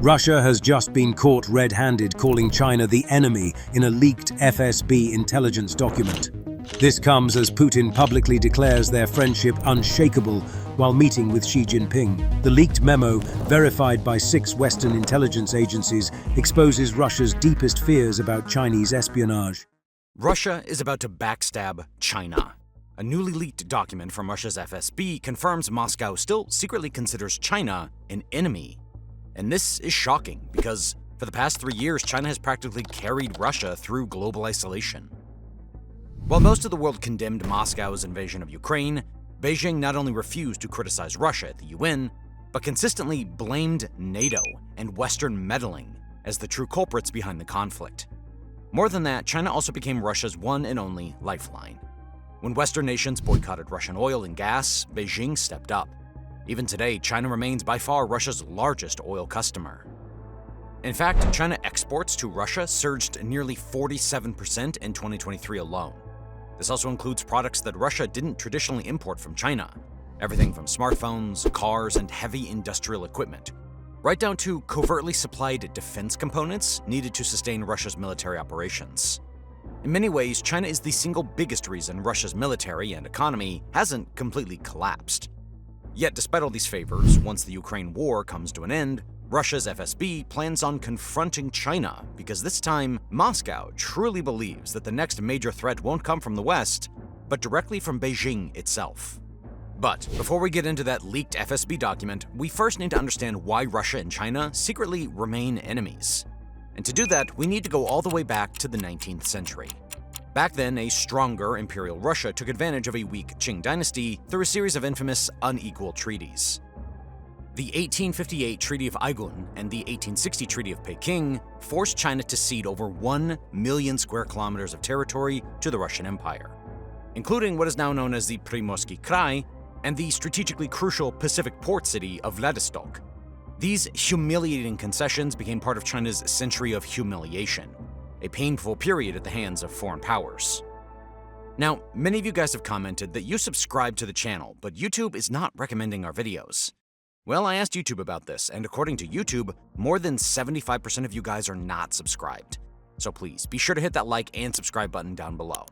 Russia has just been caught red-handed calling China the enemy in a leaked FSB intelligence document. This comes as Putin publicly declares their friendship unshakable while meeting with Xi Jinping. The leaked memo, verified by 6 Western intelligence agencies, exposes Russia's deepest fears about Chinese espionage. Russia is about to backstab China. A newly leaked document from Russia's FSB confirms Moscow still secretly considers China an enemy. And this is shocking because for the past 3 years, China has practically carried Russia through global isolation. While most of the world condemned Moscow's invasion of Ukraine, Beijing not only refused to criticize Russia at the UN, but consistently blamed NATO and Western meddling as the true culprits behind the conflict. More than that, China also became Russia's one and only lifeline. When Western nations boycotted Russian oil and gas, Beijing stepped up. Even today, China remains by far Russia's largest oil customer. In fact, China exports to Russia surged nearly 47% in 2023 alone. This also includes products that Russia didn't traditionally import from China, everything from smartphones, cars, and heavy industrial equipment, right down to covertly supplied defense components needed to sustain Russia's military operations. In many ways, China is the single biggest reason Russia's military and economy hasn't completely collapsed. Yet despite all these favors, once the Ukraine war comes to an end, Russia's FSB plans on confronting China because this time, Moscow truly believes that the next major threat won't come from the West, but directly from Beijing itself. But before we get into that leaked FSB document, we first need to understand why Russia and China secretly remain enemies. And to do that, we need to go all the way back to the 19th century. Back then, a stronger Imperial Russia took advantage of a weak Qing dynasty through a series of infamous unequal treaties. The 1858 Treaty of Aigun and the 1860 Treaty of Peking forced China to cede over 1 million square kilometers of territory to the Russian Empire, including what is now known as the Primorsky Krai and the strategically crucial Pacific port city of Vladivostok. These humiliating concessions became part of China's century of humiliation, a painful period at the hands of foreign powers. Now, many of you guys have commented that you subscribe to the channel, but YouTube is not recommending our videos. Well, I asked YouTube about this, and according to YouTube, more than 75% of you guys are not subscribed. So please, be sure to hit that like and subscribe button down below.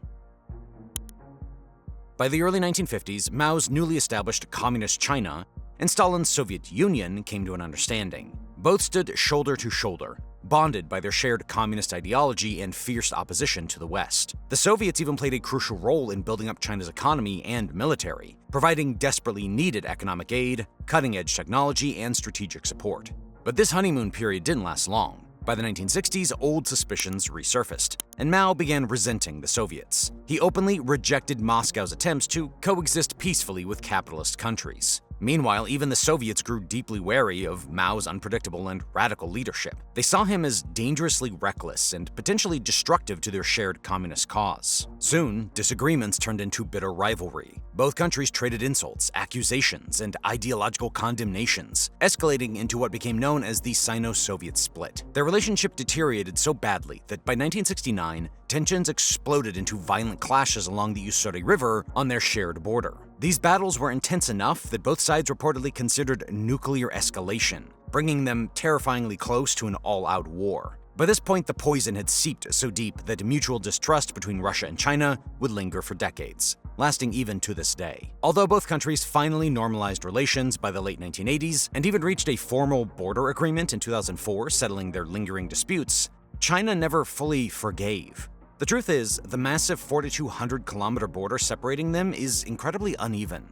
By the early 1950s, Mao's newly established Communist China and Stalin's Soviet Union came to an understanding. Both stood shoulder to shoulder, bonded by their shared communist ideology and fierce opposition to the West. The Soviets even played a crucial role in building up China's economy and military, providing desperately needed economic aid, cutting-edge technology, and strategic support. But this honeymoon period didn't last long. By the 1960s, old suspicions resurfaced, and Mao began resenting the Soviets. He openly rejected Moscow's attempts to coexist peacefully with capitalist countries. Meanwhile, even the Soviets grew deeply wary of Mao's unpredictable and radical leadership. They saw him as dangerously reckless and potentially destructive to their shared communist cause. Soon, disagreements turned into bitter rivalry. Both countries traded insults, accusations, and ideological condemnations, escalating into what became known as the Sino-Soviet split. Their relationship deteriorated so badly that by 1969, tensions exploded into violent clashes along the Ussuri River on their shared border. These battles were intense enough that both sides reportedly considered nuclear escalation, bringing them terrifyingly close to an all-out war. By this point, the poison had seeped so deep that mutual distrust between Russia and China would linger for decades, lasting even to this day. Although both countries finally normalized relations by the late 1980s and even reached a formal border agreement in 2004 settling their lingering disputes, China never fully forgave. The truth is, the massive 4,200-kilometer border separating them is incredibly uneven.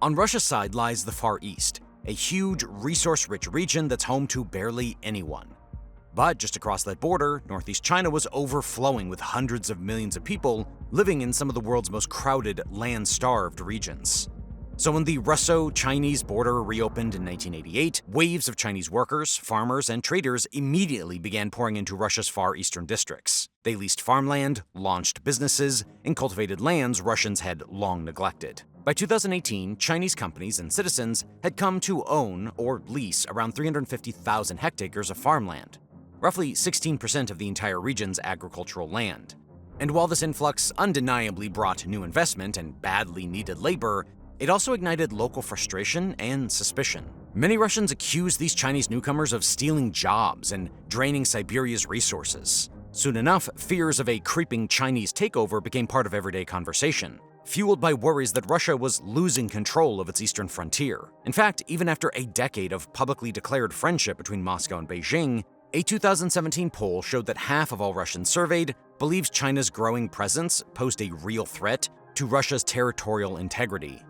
On Russia's side lies the Far East, a huge, resource-rich region that's home to barely anyone. But just across that border, northeast China was overflowing with hundreds of millions of people living in some of the world's most crowded, land-starved regions. So when the Russo-Chinese border reopened in 1988, waves of Chinese workers, farmers, and traders immediately began pouring into Russia's far eastern districts. They leased farmland, launched businesses, and cultivated lands Russians had long neglected. By 2018, Chinese companies and citizens had come to own or lease around 350,000 hectares of farmland, roughly 16% of the entire region's agricultural land. And while this influx undeniably brought new investment and badly needed labor, it also ignited local frustration and suspicion. Many Russians accused these Chinese newcomers of stealing jobs and draining Siberia's resources. Soon enough, fears of a creeping Chinese takeover became part of everyday conversation, fueled by worries that Russia was losing control of its eastern frontier. In fact, even after a decade of publicly declared friendship between Moscow and Beijing, a 2017 poll showed that half of all Russians surveyed believes China's growing presence posed a real threat to Russia's territorial integrity.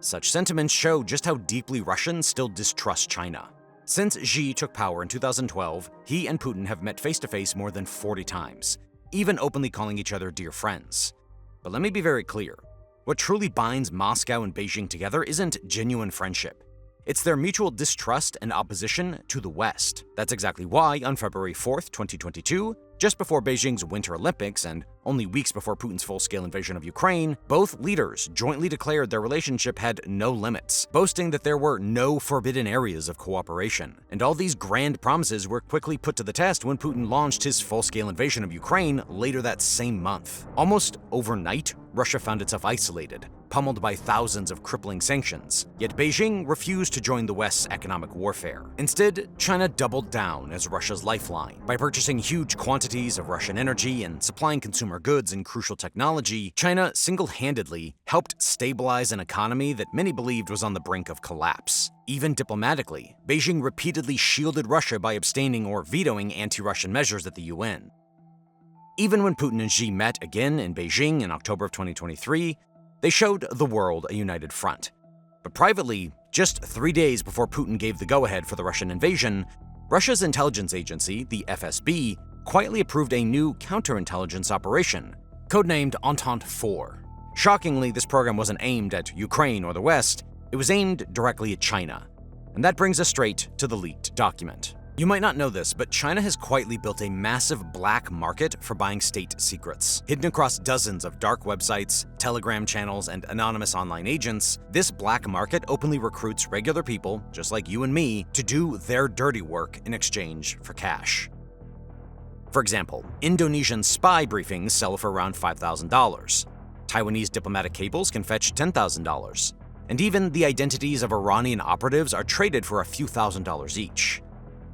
Such sentiments show just how deeply Russians still distrust China. Since Xi took power in 2012, he and Putin have met face-to-face more than 40 times, even openly calling each other dear friends. But let me be very clear. What truly binds Moscow and Beijing together isn't genuine friendship. It's their mutual distrust and opposition to the West. That's exactly why, on February 4th, 2022, just before Beijing's Winter Olympics and only weeks before Putin's full-scale invasion of Ukraine, both leaders jointly declared their relationship had no limits, boasting that there were no forbidden areas of cooperation. And all these grand promises were quickly put to the test when Putin launched his full-scale invasion of Ukraine later that same month. Almost overnight, Russia found itself isolated, pummeled by thousands of crippling sanctions. Yet Beijing refused to join the West's economic warfare. Instead, China doubled down as Russia's lifeline. By purchasing huge quantities of Russian energy and supplying consumer goods and crucial technology, China single-handedly helped stabilize an economy that many believed was on the brink of collapse. Even diplomatically, Beijing repeatedly shielded Russia by abstaining or vetoing anti-Russian measures at the UN. Even when Putin and Xi met again in Beijing in October of 2023, they showed the world a united front. But privately, just 3 days before Putin gave the go-ahead for the Russian invasion, Russia's intelligence agency, the FSB, quietly approved a new counterintelligence operation, codenamed Entente 4. Shockingly, this program wasn't aimed at Ukraine or the West, it was aimed directly at China. And that brings us straight to the leaked document. You might not know this, but China has quietly built a massive black market for buying state secrets. Hidden across dozens of dark websites, Telegram channels, and anonymous online agents, this black market openly recruits regular people, just like you and me, to do their dirty work in exchange for cash. For example, Indonesian spy briefings sell for around $5,000. Taiwanese diplomatic cables can fetch $10,000. And even the identities of Iranian operatives are traded for a few $1,000s each.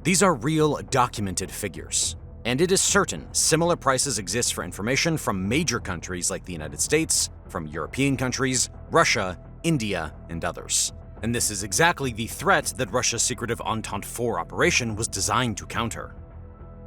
These are real, documented figures. And it is certain similar prices exist for information from major countries like the United States, from European countries, Russia, India, and others. And this is exactly the threat that Russia's secretive Entente 4 operation was designed to counter.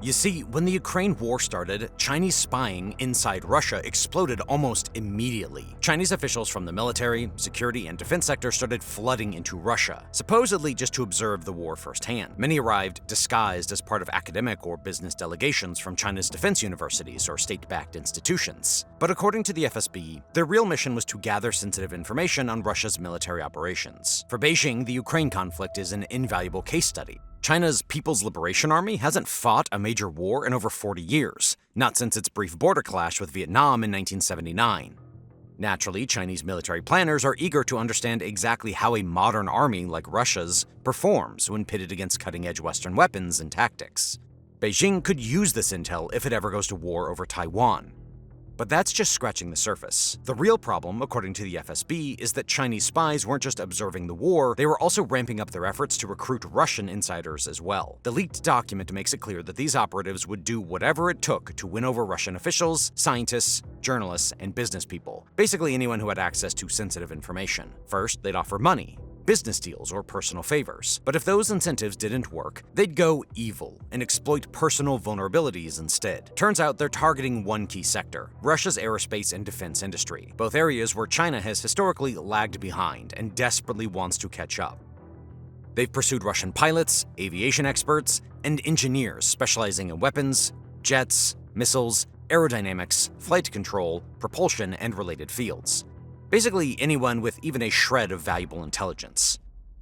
You see, when the Ukraine war started, Chinese spying inside Russia exploded almost immediately. Chinese officials from the military, security, and defense sector started flooding into Russia, supposedly just to observe the war firsthand. Many arrived disguised as part of academic or business delegations from China's defense universities or state-backed institutions. But according to the FSB, their real mission was to gather sensitive information on Russia's military operations. For Beijing, the Ukraine conflict is an invaluable case study. China's People's Liberation Army hasn't fought a major war in over 40 years, not since its brief border clash with Vietnam in 1979. Naturally, Chinese military planners are eager to understand exactly how a modern army like Russia's performs when pitted against cutting-edge Western weapons and tactics. Beijing could use this intel if it ever goes to war over Taiwan. But that's just scratching the surface. The real problem, according to the FSB, is that Chinese spies weren't just observing the war, they were also ramping up their efforts to recruit Russian insiders as well. The leaked document makes it clear that these operatives would do whatever it took to win over Russian officials, scientists, journalists, and business people. Basically anyone who had access to sensitive information. First, they'd offer money, business deals, or personal favors. But if those incentives didn't work, they'd go evil and exploit personal vulnerabilities instead. Turns out they're targeting one key sector, Russia's aerospace and defense industry, both areas where China has historically lagged behind and desperately wants to catch up. They've pursued Russian pilots, aviation experts, and engineers specializing in weapons, jets, missiles, aerodynamics, flight control, propulsion, and related fields. Basically anyone with even a shred of valuable intelligence.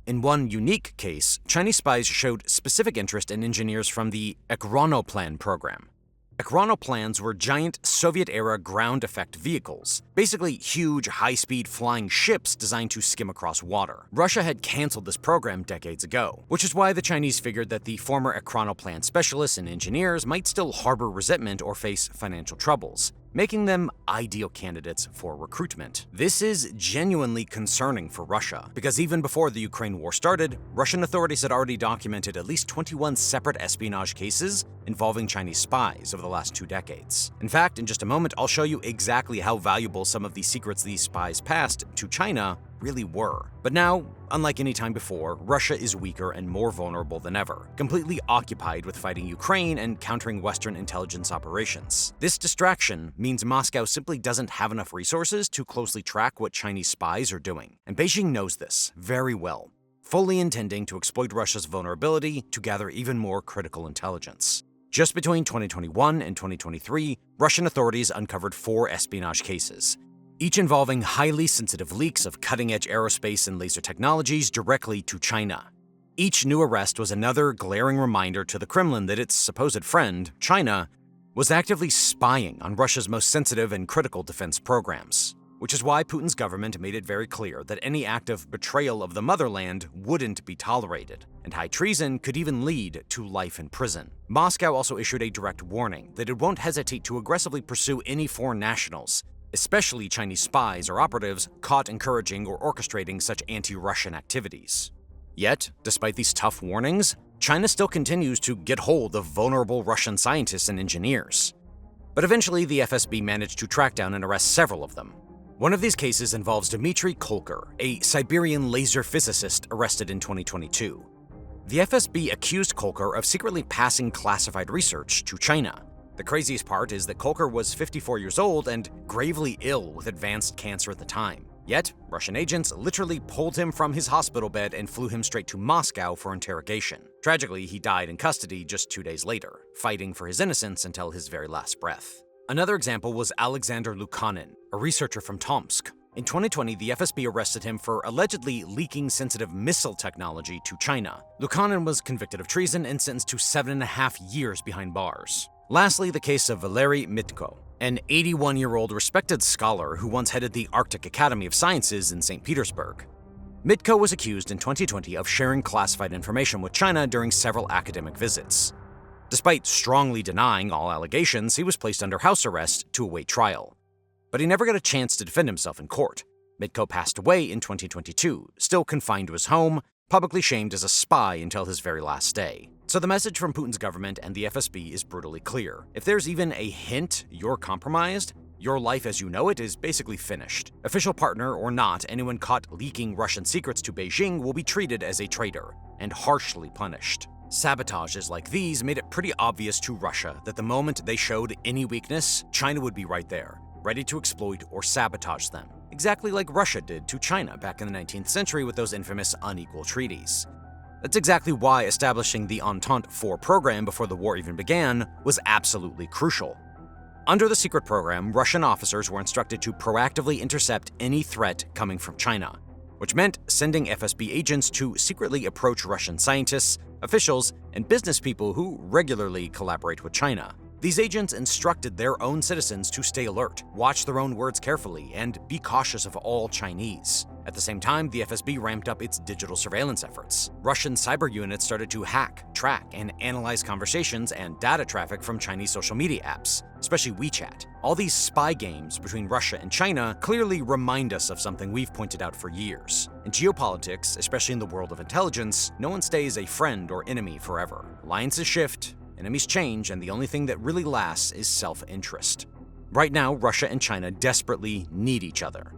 In one unique case, Chinese spies showed specific interest in engineers from the Ekranoplan program. Ekranoplans were giant Soviet-era ground effect vehicles, basically huge, high-speed flying ships designed to skim across water. Russia had canceled this program decades ago, which is why the Chinese figured that the former Ekranoplan specialists and engineers might still harbor resentment or face financial troubles. making them ideal candidates for recruitment. This is genuinely concerning for Russia, because even before the Ukraine war started, Russian authorities had already documented at least 21 separate espionage cases involving Chinese spies over the last 2 decades. In fact, in just a moment, I'll show you exactly how valuable some of the secrets these spies passed to China really were. But now, unlike any time before, Russia is weaker and more vulnerable than ever, completely occupied with fighting Ukraine and countering Western intelligence operations. This distraction means Moscow simply doesn't have enough resources to closely track what Chinese spies are doing. And Beijing knows this very well, fully intending to exploit Russia's vulnerability to gather even more critical intelligence. Just between 2021 and 2023, Russian authorities uncovered 4 espionage cases, each involving highly sensitive leaks of cutting-edge aerospace and laser technologies directly to China. Each new arrest was another glaring reminder to the Kremlin that its supposed friend, China, was actively spying on Russia's most sensitive and critical defense programs, which is why Putin's government made it very clear that any act of betrayal of the motherland wouldn't be tolerated, and high treason could even lead to life in prison. Moscow also issued a direct warning that it won't hesitate to aggressively pursue any foreign nationals, especially Chinese spies or operatives caught encouraging or orchestrating such anti-Russian activities. Yet, despite these tough warnings, China still continues to get hold of vulnerable Russian scientists and engineers. But eventually, the FSB managed to track down and arrest several of them. One of these cases involves Dmitry Kolker, a Siberian laser physicist arrested in 2022. The FSB accused Kolker of secretly passing classified research to China. The craziest part is that Kolker was 54 years old and gravely ill with advanced cancer at the time. Yet, Russian agents literally pulled him from his hospital bed and flew him straight to Moscow for interrogation. Tragically, he died in custody just 2 days later, fighting for his innocence until his very last breath. Another example was Alexander Lukanin, a researcher from Tomsk. In 2020, the FSB arrested him for allegedly leaking sensitive missile technology to China. Lukanin was convicted of treason and sentenced to 7.5 years behind bars. Lastly, the case of Valery Mitko, an 81-year-old respected scholar who once headed the Arctic Academy of Sciences in St. Petersburg. Mitko was accused in 2020 of sharing classified information with China during several academic visits. Despite strongly denying all allegations, he was placed under house arrest to await trial. But he never got a chance to defend himself in court. Mitko passed away in 2022, still confined to his home, publicly shamed as a spy until his very last day. So the message from Putin's government and the FSB is brutally clear. If there's even a hint you're compromised, your life as you know it is basically finished. Official partner or not, anyone caught leaking Russian secrets to Beijing will be treated as a traitor and harshly punished. Sabotages like these made it pretty obvious to Russia that the moment they showed any weakness, China would be right there, ready to exploit or sabotage them, exactly like Russia did to China back in the 19th century with those infamous unequal treaties. That's exactly why establishing the Entente 4 program before the war even began was absolutely crucial. Under the secret program, Russian officers were instructed to proactively intercept any threat coming from China, which meant sending FSB agents to secretly approach Russian scientists, officials, and business people who regularly collaborate with China. These agents instructed their own citizens to stay alert, watch their own words carefully, and be cautious of all Chinese. At the same time, the FSB ramped up its digital surveillance efforts. Russian cyber units started to hack, track, and analyze conversations and data traffic from Chinese social media apps, especially WeChat. All these spy games between Russia and China clearly remind us of something we've pointed out for years. In geopolitics, especially in the world of intelligence, no one stays a friend or enemy forever. Alliances shift, enemies change, and the only thing that really lasts is self-interest. Right now, Russia and China desperately need each other.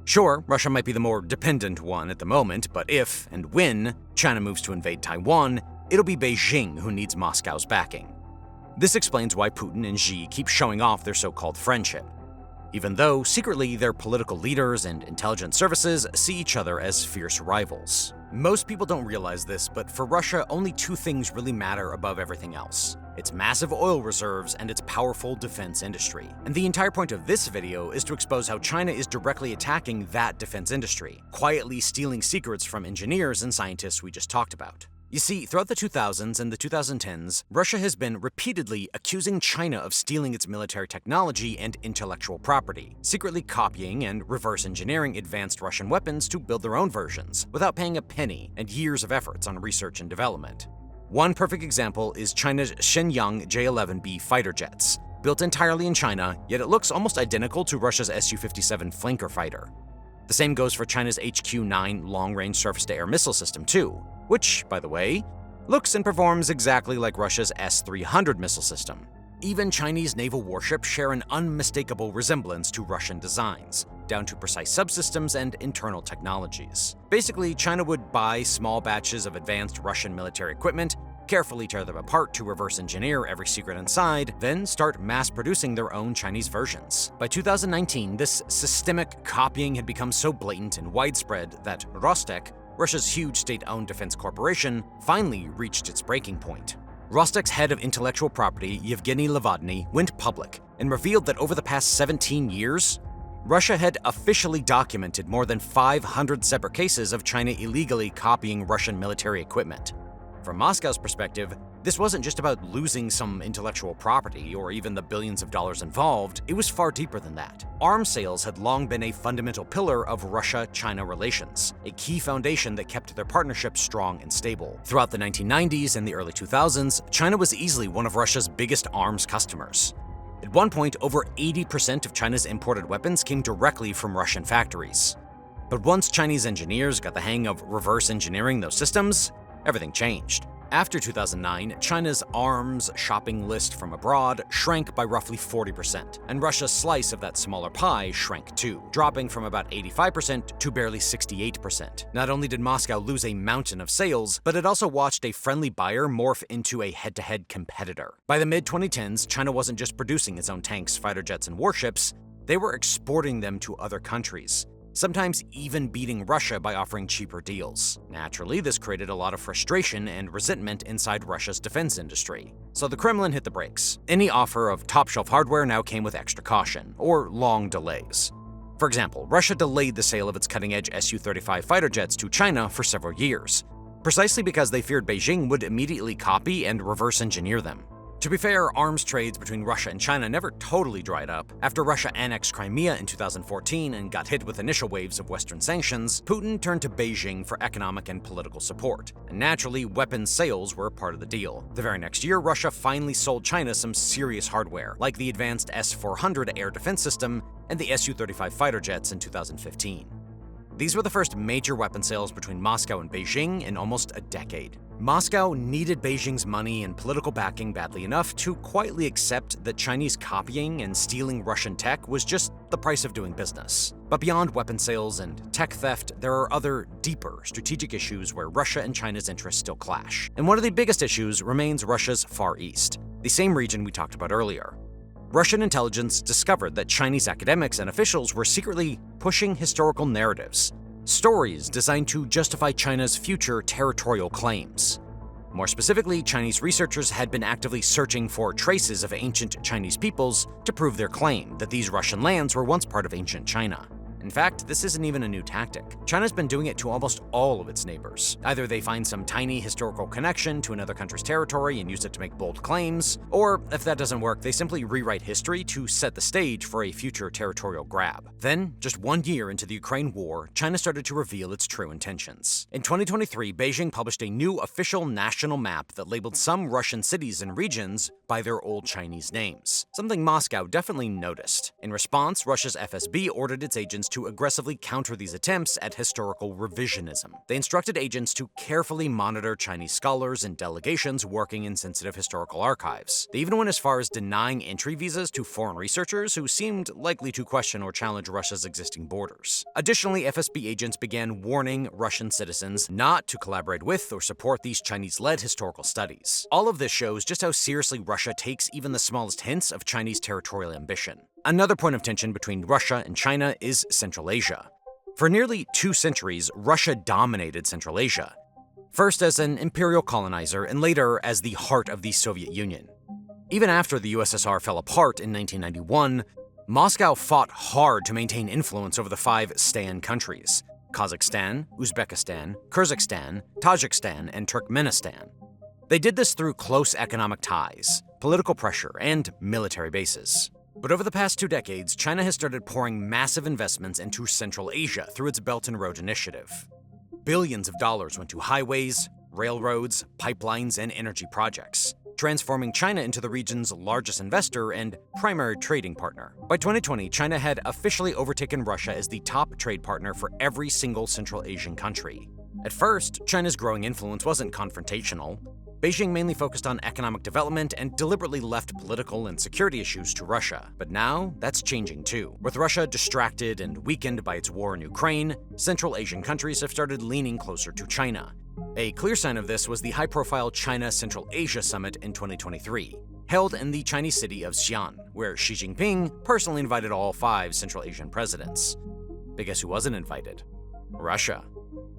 Sure, Russia might be the more dependent one at the moment, but if and when China moves to invade Taiwan, it'll be Beijing who needs Moscow's backing. This explains why Putin and Xi keep showing off their so-called friendship, even though secretly their political leaders and intelligence services see each other as fierce rivals. Most people don't realize this, but for Russia, only 2 things really matter above everything else: its massive oil reserves and its powerful defense industry. And the entire point of this video is to expose how China is directly attacking that defense industry, quietly stealing secrets from engineers and scientists we just talked about. You see, throughout the 2000s and the 2010s, Russia has been repeatedly accusing China of stealing its military technology and intellectual property, secretly copying and reverse engineering advanced Russian weapons to build their own versions, without paying a penny and years of efforts on research and development. One perfect example is China's Shenyang J-11B fighter jets. built entirely in China, yet it looks almost identical to Russia's Su-57 flanker fighter. The same goes for China's HQ-9 long-range surface-to-air missile system too, which, by the way, looks and performs exactly like Russia's S-300 missile system. Even Chinese naval warships share an unmistakable resemblance to Russian designs, down to precise subsystems and internal technologies. Basically, China would buy small batches of advanced Russian military equipment, carefully tear them apart to reverse engineer every secret inside, then start mass-producing their own Chinese versions. By 2019, this systemic copying had become so blatant and widespread that Rostec, Russia's huge state-owned defense corporation, finally reached its breaking point. Rostec's head of intellectual property, Yevgeny Levadny, went public and revealed that over the past 17 years, Russia had officially documented more than 500 separate cases of China illegally copying Russian military equipment. From Moscow's perspective, this wasn't just about losing some intellectual property or even the billions of dollars involved, it was far deeper than that. Arms sales had long been a fundamental pillar of Russia-China relations, a key foundation that kept their partnership strong and stable. Throughout the 1990s and the early 2000s, China was easily one of Russia's biggest arms customers. At one point, over 80% of China's imported weapons came directly from Russian factories. But once Chinese engineers got the hang of reverse engineering those systems, everything changed. After 2009, China's arms shopping list from abroad shrank by roughly 40%, and Russia's slice of that smaller pie shrank too, dropping from about 85% to barely 68%. Not only did Moscow lose a mountain of sales, but it also watched a friendly buyer morph into a head-to-head competitor. By the mid-2010s, China wasn't just producing its own tanks, fighter jets, and warships, they were exporting them to other countries, sometimes even beating Russia by offering cheaper deals. Naturally, this created a lot of frustration and resentment inside Russia's defense industry. So the Kremlin hit the brakes. Any offer of top-shelf hardware now came with extra caution, or long delays. For example, Russia delayed the sale of its cutting-edge Su-35 fighter jets to China for several years, precisely because they feared Beijing would immediately copy and reverse engineer them. To be fair, arms trades between Russia and China never totally dried up. After Russia annexed Crimea in 2014 and got hit with initial waves of Western sanctions, Putin turned to Beijing for economic and political support. And naturally, weapons sales were a part of the deal. The very next year, Russia finally sold China some serious hardware, like the advanced S-400 air defense system and the Su-35 fighter jets in 2015. These were the first major weapon sales between Moscow and Beijing in almost a decade. Moscow needed Beijing's money and political backing badly enough to quietly accept that Chinese copying and stealing Russian tech was just the price of doing business. But beyond weapon sales and tech theft, there are other, deeper strategic issues where Russia and China's interests still clash. And one of the biggest issues remains Russia's Far East, the same region we talked about earlier. Russian intelligence discovered that Chinese academics and officials were secretly pushing historical narratives, stories designed to justify China's future territorial claims. More specifically, Chinese researchers had been actively searching for traces of ancient Chinese peoples to prove their claim that these Russian lands were once part of ancient China. In fact, this isn't even a new tactic. China's been doing it to almost all of its neighbors. Either they find some tiny historical connection to another country's territory and use it to make bold claims, or if that doesn't work, they simply rewrite history to set the stage for a future territorial grab. Then, just 1 year into the Ukraine war, China started to reveal its true intentions. In 2023, Beijing published a new official national map that labeled some Russian cities and regions by their old Chinese names, something Moscow definitely noticed. In response, Russia's FSB ordered its agents to aggressively counter these attempts at historical revisionism. They instructed agents to carefully monitor Chinese scholars and delegations working in sensitive historical archives. They even went as far as denying entry visas to foreign researchers who seemed likely to question or challenge Russia's existing borders. Additionally, FSB agents began warning Russian citizens not to collaborate with or support these Chinese-led historical studies. All of this shows just how seriously Russia takes even the smallest hints of Chinese territorial ambition. Another point of tension between Russia and China is Central Asia. For nearly 2 centuries, Russia dominated Central Asia, first as an imperial colonizer and later as the heart of the Soviet Union. Even after the USSR fell apart in 1991, Moscow fought hard to maintain influence over the 5 Stan countries: Kazakhstan, Uzbekistan, Kyrgyzstan, Tajikistan, and Turkmenistan. They did this through close economic ties, political pressure, and military bases. But over the past 2 decades, China has started pouring massive investments into Central Asia through its Belt and Road Initiative. Billions of dollars went to highways, railroads, pipelines, and energy projects. transforming China into the region's largest investor and primary trading partner. By 2020, China had officially overtaken Russia as the top trade partner for every single Central Asian country. At first, China's growing influence wasn't confrontational. Beijing mainly focused on economic development and deliberately left political and security issues to Russia. But now, that's changing too. With Russia distracted and weakened by its war in Ukraine, Central Asian countries have started leaning closer to China. A clear sign of this was the high-profile China-Central Asia Summit in 2023, held in the Chinese city of Xi'an, where Xi Jinping personally invited all 5 Central Asian presidents. But guess who wasn't invited? Russia.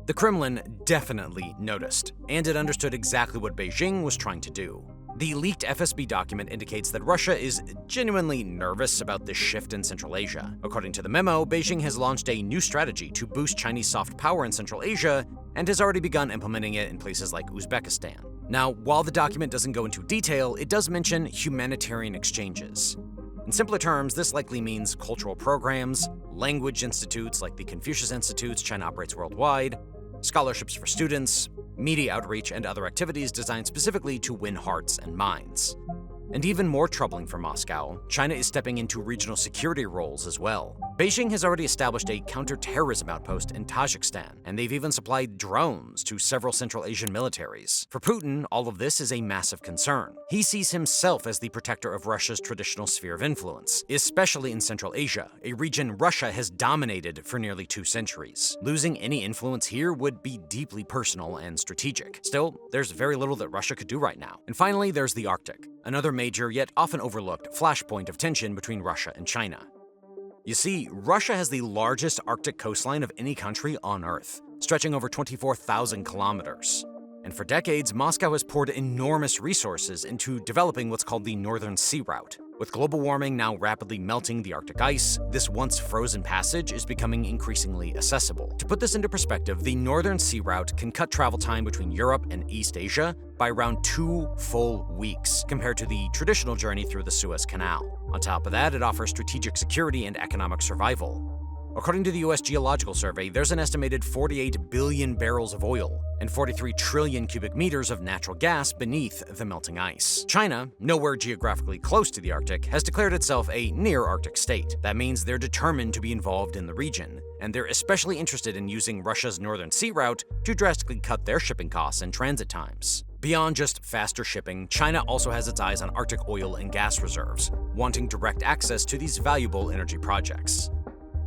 The Kremlin definitely noticed, and it understood exactly what Beijing was trying to do. The leaked FSB document indicates that Russia is genuinely nervous about this shift in Central Asia. According to the memo, Beijing has launched a new strategy to boost Chinese soft power in Central Asia and has already begun implementing it in places like Uzbekistan. Now, while the document doesn't go into detail, it does mention humanitarian exchanges. In simpler terms, this likely means cultural programs, language institutes like the Confucius Institutes China operates worldwide, scholarships for students, media outreach, and other activities designed specifically to win hearts and minds. And even more troubling for Moscow, China is stepping into regional security roles as well. Beijing has already established a counter-terrorism outpost in Tajikistan, and they've even supplied drones to several Central Asian militaries. For Putin, all of this is a massive concern. He sees himself as the protector of Russia's traditional sphere of influence, especially in Central Asia, a region Russia has dominated for nearly 2 centuries. Losing any influence here would be deeply personal and strategic. Still, there's very little that Russia could do right now. And finally, there's the Arctic, another major yet often overlooked flashpoint of tension between Russia and China. You see, Russia has the largest Arctic coastline of any country on Earth, stretching over 24,000 kilometers. And for decades, Moscow has poured enormous resources into developing what's called the Northern Sea Route. With global warming now rapidly melting the Arctic ice, this once frozen passage is becoming increasingly accessible. To put this into perspective, the Northern Sea Route can cut travel time between Europe and East Asia by around 2 full weeks, compared to the traditional journey through the Suez Canal. On top of that, it offers strategic security and economic survival. According to the US Geological Survey, there's an estimated 48 billion barrels of oil and 43 trillion cubic meters of natural gas beneath the melting ice. China, nowhere geographically close to the Arctic, has declared itself a near-Arctic state. That means they're determined to be involved in the region, and they're especially interested in using Russia's Northern Sea Route to drastically cut their shipping costs and transit times. Beyond just faster shipping, China also has its eyes on Arctic oil and gas reserves, wanting direct access to these valuable energy projects.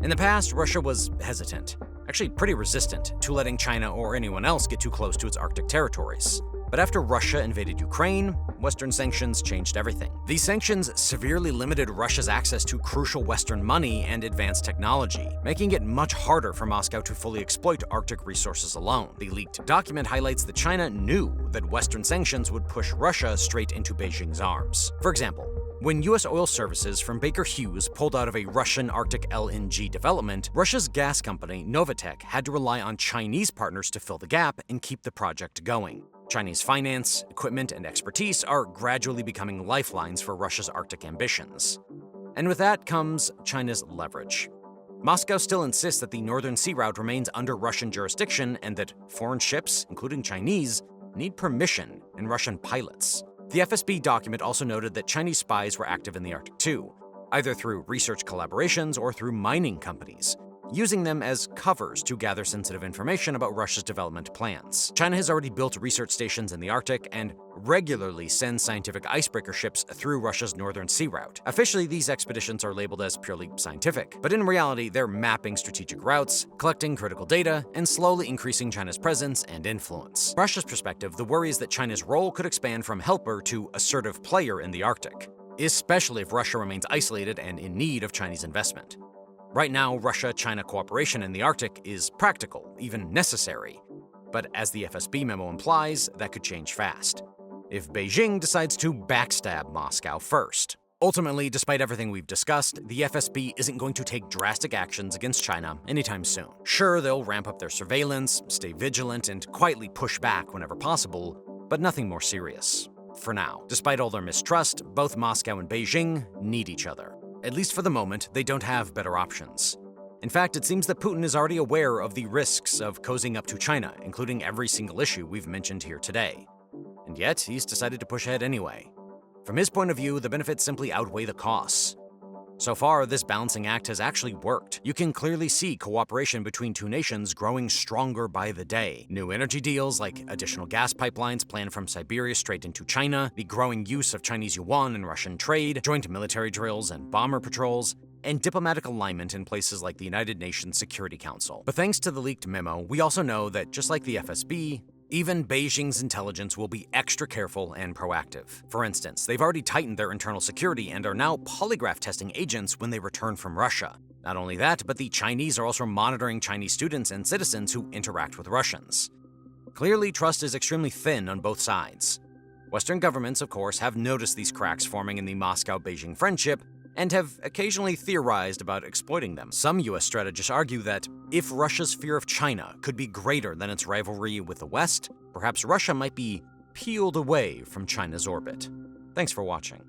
In the past, Russia was hesitant, actually pretty resistant, to letting China or anyone else get too close to its Arctic territories. But after Russia invaded Ukraine, Western sanctions changed everything. These sanctions severely limited Russia's access to crucial Western money and advanced technology, making it much harder for Moscow to fully exploit Arctic resources alone. The leaked document highlights that China knew that Western sanctions would push Russia straight into Beijing's arms. For example, when U.S. oil services from Baker Hughes pulled out of a Russian Arctic LNG development, Russia's gas company Novatek had to rely on Chinese partners to fill the gap and keep the project going. Chinese finance, equipment, and expertise are gradually becoming lifelines for Russia's Arctic ambitions. And with that comes China's leverage. Moscow still insists that the Northern Sea Route remains under Russian jurisdiction and that foreign ships, including Chinese, need permission and Russian pilots. The FSB document also noted that Chinese spies were active in the Arctic too, either through research collaborations or through mining companies, using them as covers to gather sensitive information about Russia's development plans. China has already built research stations in the Arctic and regularly sends scientific icebreaker ships through Russia's Northern Sea Route. Officially, these expeditions are labeled as purely scientific, but in reality, they're mapping strategic routes, collecting critical data, and slowly increasing China's presence and influence. From Russia's perspective, the worry is that China's role could expand from helper to assertive player in the Arctic, especially if Russia remains isolated and in need of Chinese investment. Right now, Russia-China cooperation in the Arctic is practical, even necessary. But as the FSB memo implies, that could change fast if Beijing decides to backstab Moscow first. Ultimately, despite everything we've discussed, the FSB isn't going to take drastic actions against China anytime soon. Sure, they'll ramp up their surveillance, stay vigilant, and quietly push back whenever possible, but nothing more serious. For now, despite all their mistrust, both Moscow and Beijing need each other. At least for the moment, they don't have better options. In fact, it seems that Putin is already aware of the risks of cozying up to China, including every single issue we've mentioned here today. And yet, he's decided to push ahead anyway. From his point of view, the benefits simply outweigh the costs. So far, this balancing act has actually worked. You can clearly see cooperation between two nations growing stronger by the day. New energy deals like additional gas pipelines planned from Siberia straight into China, the growing use of Chinese yuan in Russian trade, joint military drills and bomber patrols, and diplomatic alignment in places like the United Nations Security Council. But thanks to the leaked memo, we also know that just like the FSB, even Beijing's intelligence will be extra careful and proactive. For instance, they've already tightened their internal security and are now polygraph testing agents when they return from Russia. Not only that, but the Chinese are also monitoring Chinese students and citizens who interact with Russians. Clearly, trust is extremely thin on both sides. Western governments, of course, have noticed these cracks forming in the Moscow-Beijing friendship and have occasionally theorized about exploiting them. Some US strategists argue that if Russia's fear of China could be greater than its rivalry with the West, perhaps Russia might be peeled away from China's orbit. Thanks for watching.